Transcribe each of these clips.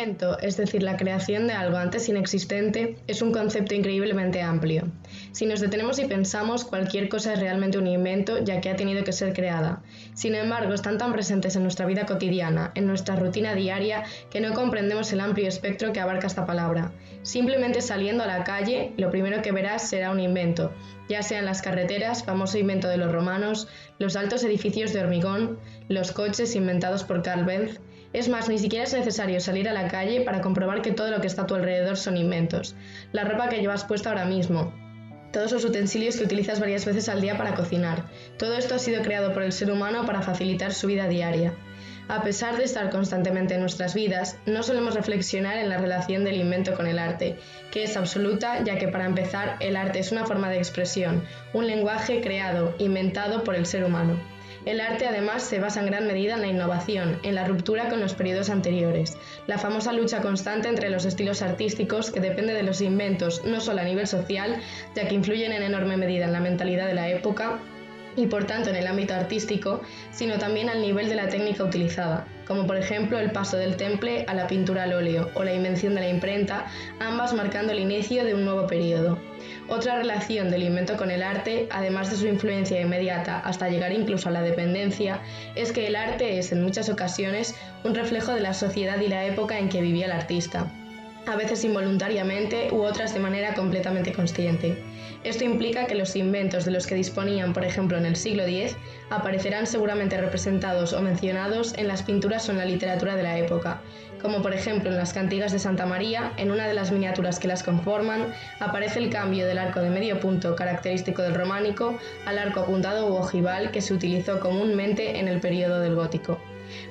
Invento, es decir, la creación de algo antes inexistente, es un concepto increíblemente amplio. Si nos detenemos y pensamos, cualquier cosa es realmente un invento, ya que ha tenido que ser creada. Sin embargo, están tan presentes en nuestra vida cotidiana, en nuestra rutina diaria, que no comprendemos el amplio espectro que abarca esta palabra. Simplemente saliendo a la calle, lo primero que verás será un invento, ya sean las carreteras, famoso invento de los romanos, los altos edificios de hormigón, los coches inventados por Carl Benz. Es más, ni siquiera es necesario salir a la calle para comprobar que todo lo que está a tu alrededor son inventos. La ropa que llevas puesta ahora mismo, todos los utensilios que utilizas varias veces al día para cocinar. Todo esto ha sido creado por el ser humano para facilitar su vida diaria. A pesar de estar constantemente en nuestras vidas, no solemos reflexionar en la relación del invento con el arte, que es absoluta, ya que para empezar, el arte es una forma de expresión, un lenguaje creado, inventado por el ser humano. El arte además se basa en gran medida en la innovación, en la ruptura con los periodos anteriores, la famosa lucha constante entre los estilos artísticos que depende de los inventos, no solo a nivel social, ya que influyen en enorme medida en la mentalidad de la época, y por tanto en el ámbito artístico, sino también al nivel de la técnica utilizada, como por ejemplo el paso del temple a la pintura al óleo o la invención de la imprenta, ambas marcando el inicio de un nuevo periodo. Otra relación del invento con el arte, además de su influencia inmediata hasta llegar incluso a la dependencia, es que el arte es en muchas ocasiones un reflejo de la sociedad y la época en que vivía el artista, a veces involuntariamente u otras de manera completamente consciente. Esto implica que los inventos de los que disponían, por ejemplo, en el siglo X, aparecerán seguramente representados o mencionados en las pinturas o en la literatura de la época, como por ejemplo en las cantigas de Santa María, en una de las miniaturas que las conforman, aparece el cambio del arco de medio punto característico del románico al arco apuntado u ojival que se utilizó comúnmente en el período del gótico.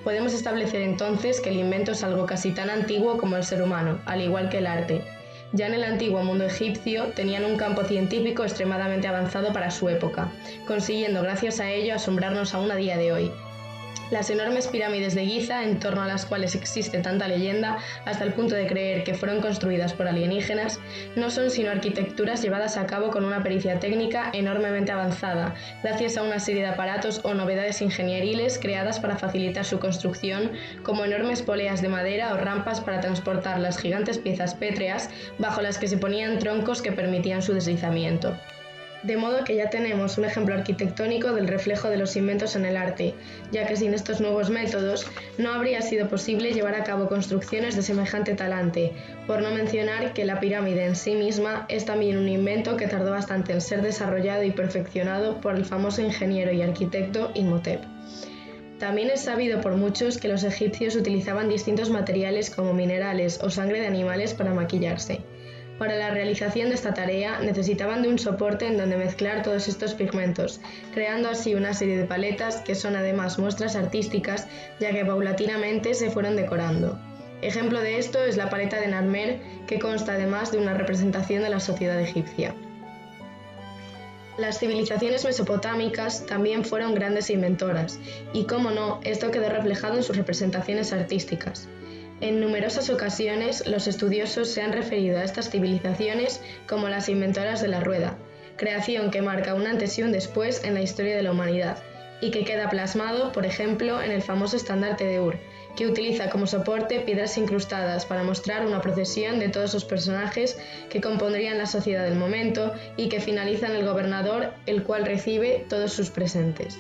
Podemos establecer entonces que el invento es algo casi tan antiguo como el ser humano, al igual que el arte. Ya en el antiguo mundo egipcio tenían un campo científico extremadamente avanzado para su época, consiguiendo gracias a ello asombrarnos aún a día de hoy. Las enormes pirámides de Giza, en torno a las cuales existe tanta leyenda, hasta el punto de creer que fueron construidas por alienígenas, no son sino arquitecturas llevadas a cabo con una pericia técnica enormemente avanzada, gracias a una serie de aparatos o novedades ingenieriles creadas para facilitar su construcción, como enormes poleas de madera o rampas para transportar las gigantes piezas pétreas bajo las que se ponían troncos que permitían su deslizamiento. De modo que ya tenemos un ejemplo arquitectónico del reflejo de los inventos en el arte, ya que sin estos nuevos métodos no habría sido posible llevar a cabo construcciones de semejante talante, por no mencionar que la pirámide en sí misma es también un invento que tardó bastante en ser desarrollado y perfeccionado por el famoso ingeniero y arquitecto Imhotep. También es sabido por muchos que los egipcios utilizaban distintos materiales como minerales o sangre de animales para maquillarse. Para la realización de esta tarea necesitaban de un soporte en donde mezclar todos estos pigmentos, creando así una serie de paletas que son además muestras artísticas, ya que paulatinamente se fueron decorando. Ejemplo de esto es la paleta de Narmer, que consta además de una representación de la sociedad egipcia. Las civilizaciones mesopotámicas también fueron grandes inventoras, y cómo no, esto quedó reflejado en sus representaciones artísticas. En numerosas ocasiones, los estudiosos se han referido a estas civilizaciones como las inventoras de la rueda, creación que marca un antes y un después en la historia de la humanidad, y que queda plasmado, por ejemplo, en el famoso estandarte de Ur, que utiliza como soporte piedras incrustadas para mostrar una procesión de todos los personajes que compondrían la sociedad del momento y que finaliza en el gobernador, el cual recibe todos sus presentes.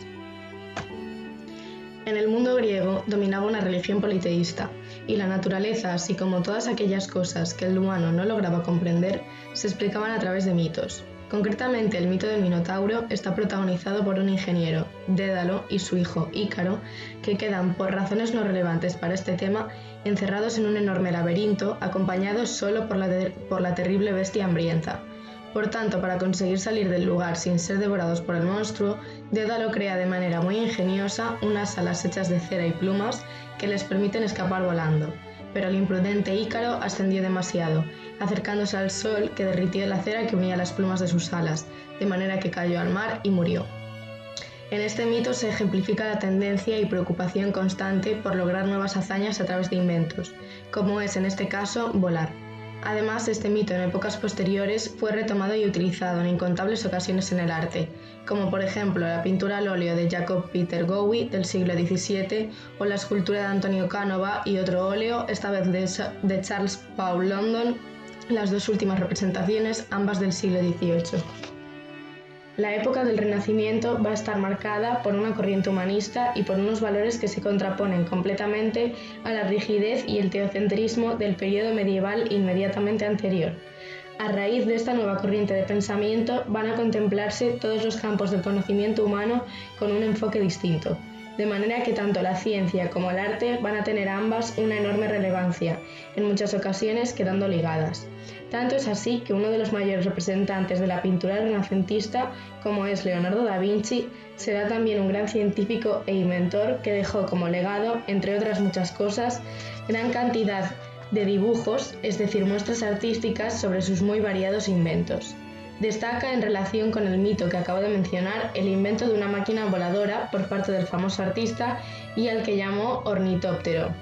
En el mundo griego dominaba una religión politeísta, y la naturaleza, así como todas aquellas cosas que el humano no lograba comprender, se explicaban a través de mitos. Concretamente, el mito del Minotauro está protagonizado por un ingeniero, Dédalo, y su hijo, Ícaro, que quedan, por razones no relevantes para este tema, encerrados en un enorme laberinto, acompañados solo por la terrible bestia hambrienta. Por tanto, para conseguir salir del lugar sin ser devorados por el monstruo, Dédalo crea de manera muy ingeniosa unas alas hechas de cera y plumas que les permiten escapar volando, pero el imprudente Ícaro ascendió demasiado, acercándose al sol que derritió la cera que unía las plumas de sus alas, de manera que cayó al mar y murió. En este mito se ejemplifica la tendencia y preocupación constante por lograr nuevas hazañas a través de inventos, como es en este caso volar. Además, este mito en épocas posteriores fue retomado y utilizado en incontables ocasiones en el arte, como por ejemplo la pintura al óleo de Jacob Peter Gowie del siglo XVII o la escultura de Antonio Canova y otro óleo, esta vez de Charles Paul London, las dos últimas representaciones, ambas del siglo XVIII. La época del Renacimiento va a estar marcada por una corriente humanista y por unos valores que se contraponen completamente a la rigidez y el teocentrismo del periodo medieval inmediatamente anterior. A raíz de esta nueva corriente de pensamiento van a contemplarse todos los campos del conocimiento humano con un enfoque distinto, de manera que tanto la ciencia como el arte van a tener ambas una enorme relevancia, en muchas ocasiones quedando ligadas. Tanto es así que uno de los mayores representantes de la pintura renacentista, como es Leonardo da Vinci, será también un gran científico e inventor que dejó como legado, entre otras muchas cosas, gran cantidad de dibujos, es decir, muestras artísticas sobre sus muy variados inventos. Destaca en relación con el mito que acabo de mencionar el invento de una máquina voladora por parte del famoso artista y al que llamó ornitóptero.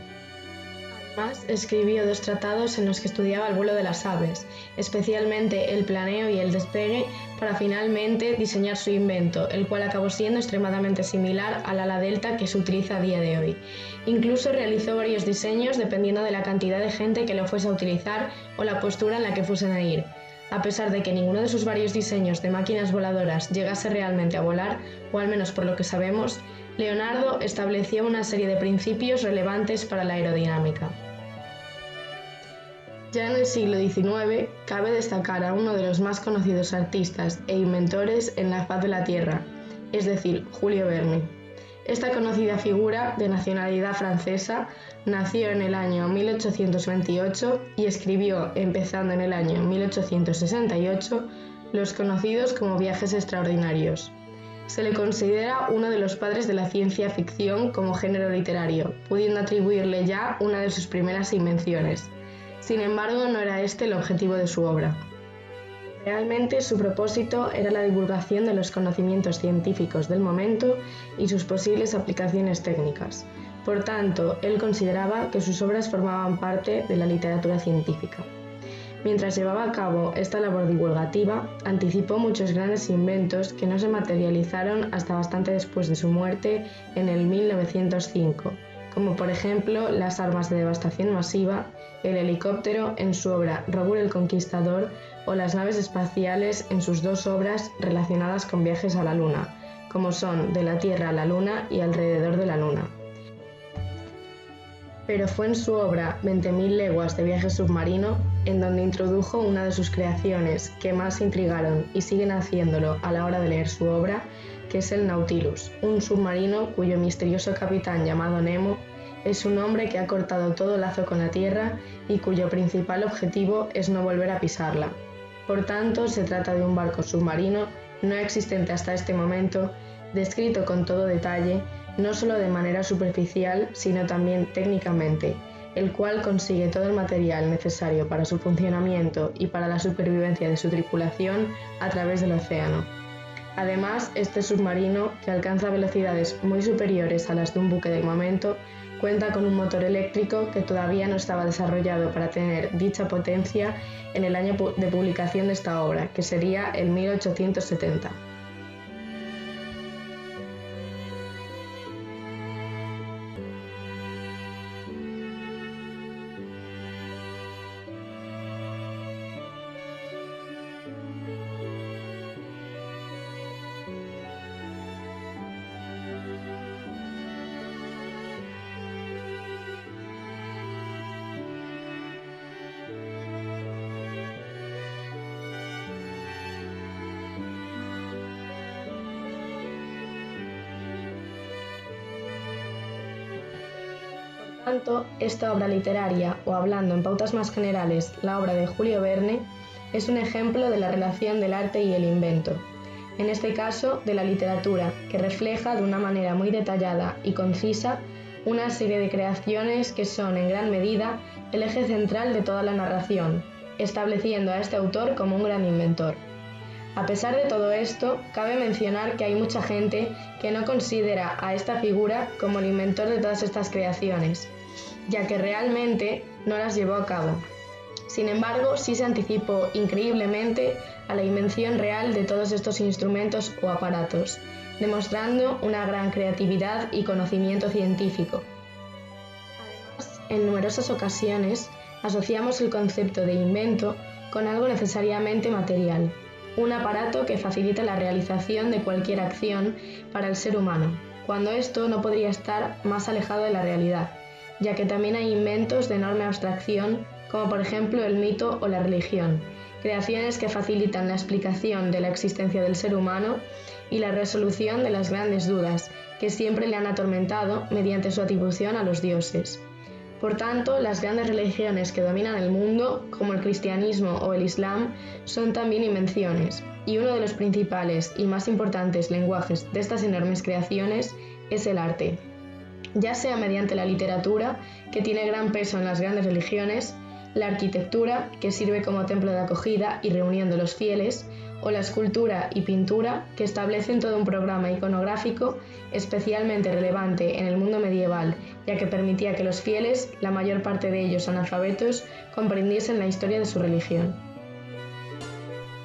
Además, escribió 2 tratados en los que estudiaba el vuelo de las aves, especialmente el planeo y el despegue, para finalmente diseñar su invento, el cual acabó siendo extremadamente similar al ala delta que se utiliza a día de hoy. Incluso realizó varios diseños dependiendo de la cantidad de gente que lo fuese a utilizar o la postura en la que fuesen a ir. A pesar de que ninguno de sus varios diseños de máquinas voladoras llegase realmente a volar, o al menos por lo que sabemos, Leonardo estableció una serie de principios relevantes para la aerodinámica. Ya en el siglo XIX, cabe destacar a uno de los más conocidos artistas e inventores en la faz de la Tierra, es decir, Julio Verne. Esta conocida figura, de nacionalidad francesa, nació en el año 1828 y escribió, empezando en el año 1868, los conocidos como Viajes extraordinarios. Se le considera uno de los padres de la ciencia ficción como género literario, pudiendo atribuirle ya una de sus primeras invenciones. Sin embargo, no era este el objetivo de su obra. Realmente su propósito era la divulgación de los conocimientos científicos del momento y sus posibles aplicaciones técnicas. Por tanto, él consideraba que sus obras formaban parte de la literatura científica. Mientras llevaba a cabo esta labor divulgativa, anticipó muchos grandes inventos que no se materializaron hasta bastante después de su muerte en el 1905, como por ejemplo las armas de devastación masiva, el helicóptero en su obra Robur el Conquistador o las naves espaciales en sus 2 obras relacionadas con viajes a la Luna, como son De la Tierra a la Luna y Alrededor de la Luna. Pero fue en su obra 20.000 leguas de viaje submarino en donde introdujo una de sus creaciones que más intrigaron y siguen haciéndolo a la hora de leer su obra, que es el Nautilus, un submarino cuyo misterioso capitán llamado Nemo es un hombre que ha cortado todo lazo con la Tierra y cuyo principal objetivo es no volver a pisarla. Por tanto, se trata de un barco submarino no existente hasta este momento, descrito con todo detalle, no solo de manera superficial, sino también técnicamente, el cual consigue todo el material necesario para su funcionamiento y para la supervivencia de su tripulación a través del océano. Además, este submarino, que alcanza velocidades muy superiores a las de un buque del momento, cuenta con un motor eléctrico que todavía no estaba desarrollado para tener dicha potencia en el año de publicación de esta obra, que sería el 1870. Por tanto, esta obra literaria, o hablando en pautas más generales, la obra de Julio Verne, es un ejemplo de la relación del arte y el invento. En este caso, de la literatura, que refleja de una manera muy detallada y concisa una serie de creaciones que son, en gran medida, el eje central de toda la narración, estableciendo a este autor como un gran inventor. A pesar de todo esto, cabe mencionar que hay mucha gente que no considera a esta figura como el inventor de todas estas creaciones, ya que realmente no las llevó a cabo. Sin embargo, sí se anticipó increíblemente a la invención real de todos estos instrumentos o aparatos, demostrando una gran creatividad y conocimiento científico. Además, en numerosas ocasiones asociamos el concepto de invento con algo necesariamente material, un aparato que facilita la realización de cualquier acción para el ser humano, cuando esto no podría estar más alejado de la realidad, ya que también hay inventos de enorme abstracción, como por ejemplo el mito o la religión, creaciones que facilitan la explicación de la existencia del ser humano y la resolución de las grandes dudas que siempre le han atormentado mediante su atribución a los dioses. Por tanto, las grandes religiones que dominan el mundo, como el cristianismo o el islam, son también invenciones, y uno de los principales y más importantes lenguajes de estas enormes creaciones es el arte. Ya sea mediante la literatura, que tiene gran peso en las grandes religiones, la arquitectura, que sirve como templo de acogida y reunión de los fieles, o la escultura y pintura, que establecen todo un programa iconográfico especialmente relevante en el mundo medieval, ya que permitía que los fieles, la mayor parte de ellos analfabetos, comprendiesen la historia de su religión.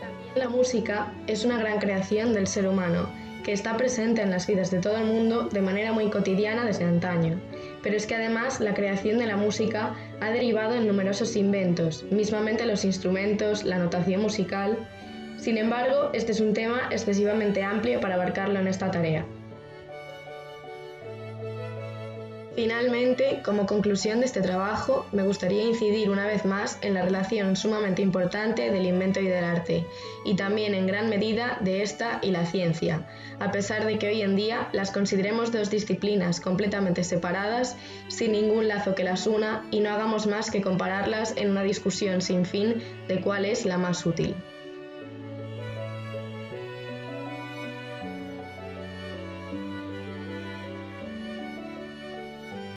También la música es una gran creación del ser humano, que está presente en las vidas de todo el mundo de manera muy cotidiana desde antaño. Pero es que además la creación de la música ha derivado en numerosos inventos, mismamente los instrumentos, la notación musical. Sin embargo, este es un tema excesivamente amplio para abarcarlo en esta tarea. Finalmente, como conclusión de este trabajo, me gustaría incidir una vez más en la relación sumamente importante del invento y del arte, y también en gran medida de esta y la ciencia, a pesar de que hoy en día las consideremos dos disciplinas completamente separadas, sin ningún lazo que las una, y no hagamos más que compararlas en una discusión sin fin de cuál es la más útil.